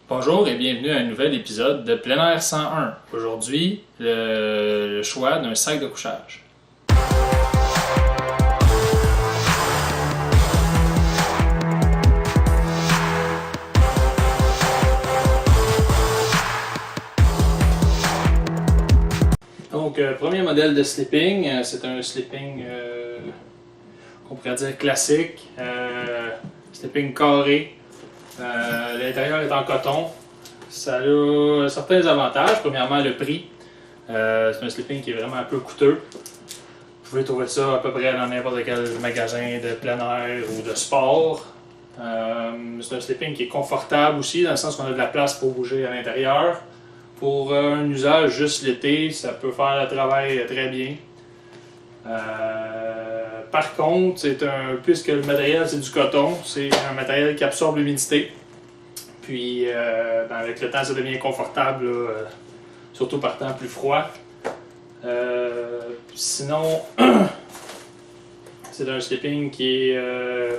Bonjour et bienvenue à un nouvel épisode de Plein Air 101. Aujourd'hui, le choix d'un sac de couchage. Donc, premier modèle de sleeping, c'est un sleeping qu'on pourrait dire classique, sleeping carré. L'intérieur est en coton. Ça a certains avantages. Premièrement, le prix. C'est un sleeping qui est vraiment un peu coûteux. Vous pouvez trouver ça à peu près dans n'importe quel magasin de plein air ou de sport. C'est un sleeping qui est confortable aussi, dans le sens qu'on a de la place pour bouger à l'intérieur. Pour un usage juste l'été, ça peut faire le travail très bien. Par contre, puisque le matériel c'est du coton, c'est un matériel qui absorbe l'humidité. Puis avec le temps, ça devient confortable, là, surtout par temps plus froid. Sinon, c'est un sleeping qui est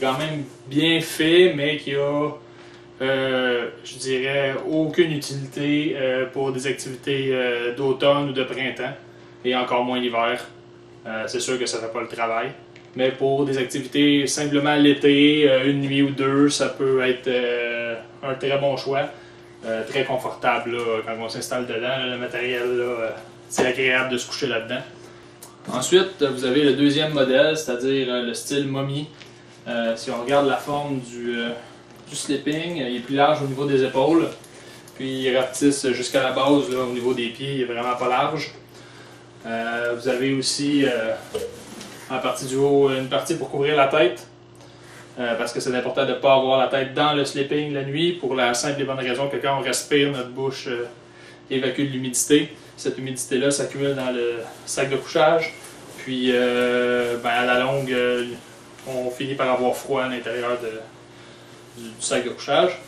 quand même bien fait, mais qui a, je dirais, aucune utilité pour des activités d'automne ou de printemps, et encore moins l'hiver. C'est sûr que ça ne fait pas le travail. Mais pour des activités simplement l'été, une nuit ou deux, ça peut être un très bon choix. Très confortable là, quand on s'installe dedans. Là, le matériel, c'est agréable de se coucher là-dedans. Ensuite, vous avez le deuxième modèle, c'est-à-dire le style momie. Si on regarde la forme du sleeping, il est plus large au niveau des épaules. Puis il rapetisse jusqu'à la base, là, au niveau des pieds, il est vraiment pas large. Vous avez aussi en partie du haut une partie pour couvrir la tête, parce que c'est important de ne pas avoir la tête dans le sleeping la nuit, pour la simple et bonne raison que quand on respire, notre bouche évacue de l'humidité. Cette humidité-là s'accumule dans le sac de couchage, puis à la longue, on finit par avoir froid à l'intérieur du sac de couchage.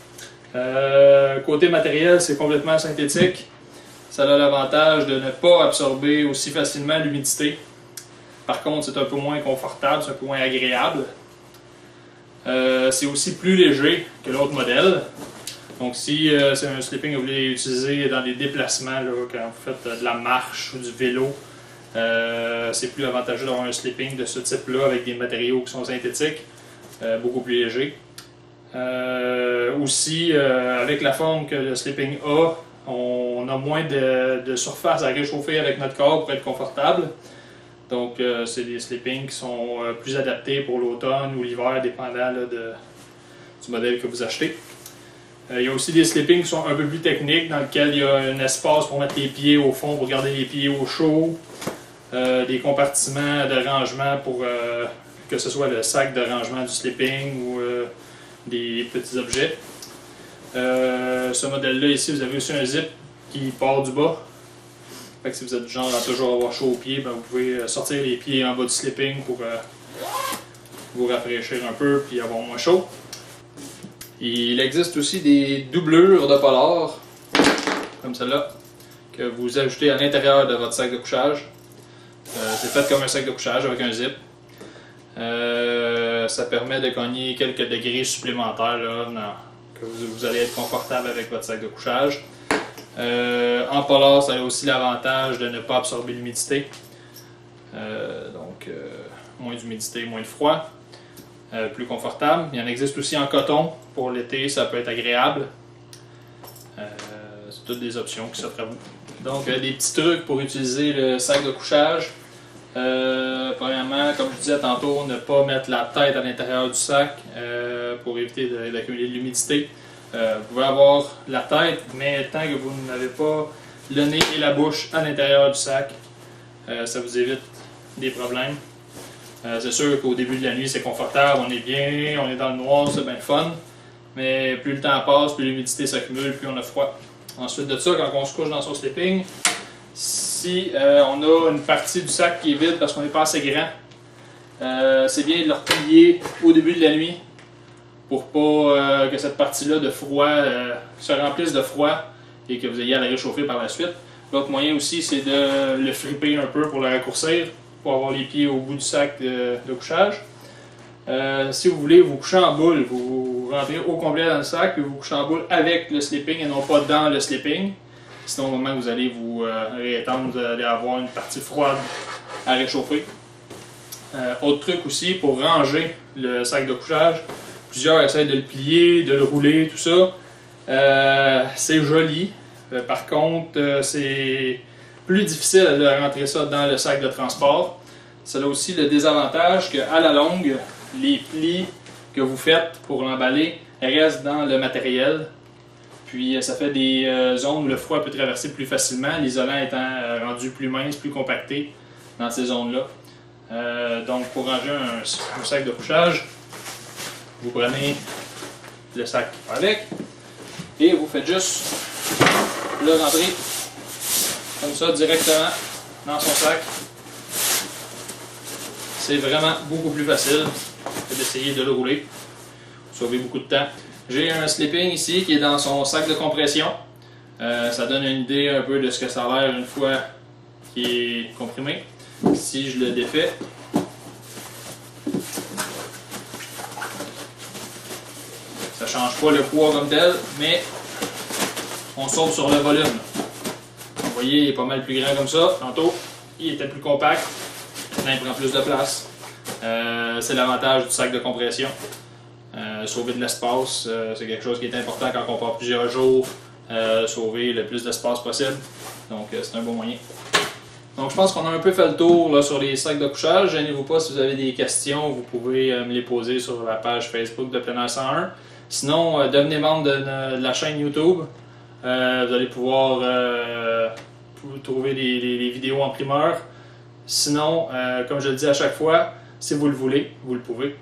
Côté matériel, c'est complètement synthétique. Ça a l'avantage de ne pas absorber aussi facilement l'humidité. Par contre, c'est un peu moins confortable, c'est un peu moins agréable. C'est aussi plus léger que l'autre modèle. Donc si c'est un sleeping que vous voulez utiliser dans des déplacements, là, quand vous faites de la marche ou du vélo, c'est plus avantageux d'avoir un sleeping de ce type-là avec des matériaux qui sont synthétiques, beaucoup plus légers. Aussi, avec la forme que le sleeping a, on a moins de surface à réchauffer avec notre corps pour être confortable. Donc, c'est des sleepings qui sont plus adaptés pour l'automne ou l'hiver, dépendant là, du modèle que vous achetez. Il y a aussi des sleepings qui sont un peu plus techniques, dans lesquels il y a un espace pour mettre les pieds au fond, pour garder les pieds au chaud. Des compartiments de rangement pour que ce soit le sac de rangement du sleeping ou des petits objets. Ce modèle-là ici, vous avez aussi un zip qui part du bas. Fait que si vous êtes du genre à toujours avoir chaud aux pieds, ben vous pouvez sortir les pieds en bas du sleeping pour vous rafraîchir un peu et avoir moins chaud. Il existe aussi des doublures de polar, comme celle-là, que vous ajoutez à l'intérieur de votre sac de couchage. C'est fait comme un sac de couchage avec un zip. Ça permet de gagner quelques degrés supplémentaires là, que vous allez être confortable avec votre sac de couchage. En polar, ça a aussi l'avantage de ne pas absorber l'humidité. Donc, moins d'humidité, moins de froid. Plus confortable. Il y en existe aussi en coton. Pour l'été, ça peut être agréable. C'est toutes des options qui s'offrent à vous. Donc, des petits trucs pour utiliser le sac de couchage. Premièrement, comme je disais tantôt, ne pas mettre la tête à l'intérieur du sac pour éviter d'accumuler de l'humidité. Vous pouvez avoir la tête, mais tant que vous n'avez pas le nez et la bouche à l'intérieur du sac, ça vous évite des problèmes. C'est sûr qu'au début de la nuit, c'est confortable, on est bien, on est dans le noir, c'est bien fun. Mais plus le temps passe, plus l'humidité s'accumule, plus on a froid. Ensuite de ça, quand on se couche dans son sleeping, si on a une partie du sac qui est vide parce qu'on n'est pas assez grand, c'est bien de le replier au début de la nuit pour pas que cette partie-là de froid se remplisse de froid et que vous ayez à la réchauffer par la suite. L'autre moyen aussi, c'est de le friper un peu pour le raccourcir, pour avoir les pieds au bout du sac de couchage. Si vous voulez vous coucher en boule, vous Vous rentrez au complet dans le sac puis vous couchez en boule avec le sleeping et non pas dans le sleeping. Sinon, au moment où vous allez vous réétendre, vous allez avoir une partie froide à réchauffer. Autre truc aussi, pour ranger le sac de couchage, plusieurs essayent de le plier, de le rouler, tout ça. C'est joli. Par contre, c'est plus difficile de rentrer ça dans le sac de transport. Ça a aussi le désavantage qu'à la longue, les plis que vous faites pour l'emballer restent dans le matériel. Puis ça fait des zones où le froid peut traverser plus facilement, l'isolant étant rendu plus mince, plus compacté dans ces zones-là. Donc pour ranger un sac de couchage, vous prenez le sac avec et vous faites juste le rentrer comme ça directement dans son sac. C'est vraiment beaucoup plus facile que d'essayer de le rouler. Sauver beaucoup de temps. J'ai un sleeping ici qui est dans son sac de compression. Ça donne une idée un peu de ce que ça a l'air une fois qu'il est comprimé. Si je le défais, ça ne change pas le poids comme tel, mais on saute sur le volume. Vous voyez, il est pas mal plus grand comme ça. Tantôt, il était plus compact. Maintenant, il prend plus de place. C'est l'avantage du sac de compression. Sauver de l'espace, c'est quelque chose qui est important quand on part plusieurs jours. Sauver le plus d'espace possible. Donc, c'est un bon moyen. Donc, je pense qu'on a un peu fait le tour là, sur les sacs de couchage. Gênez-vous pas si vous avez des questions, vous pouvez me les poser sur la page Facebook de Plein Air 101. Sinon, devenez membre de la chaîne YouTube. Vous allez pouvoir trouver les vidéos en primeur. Sinon, comme je le dis à chaque fois, si vous le voulez, vous le pouvez.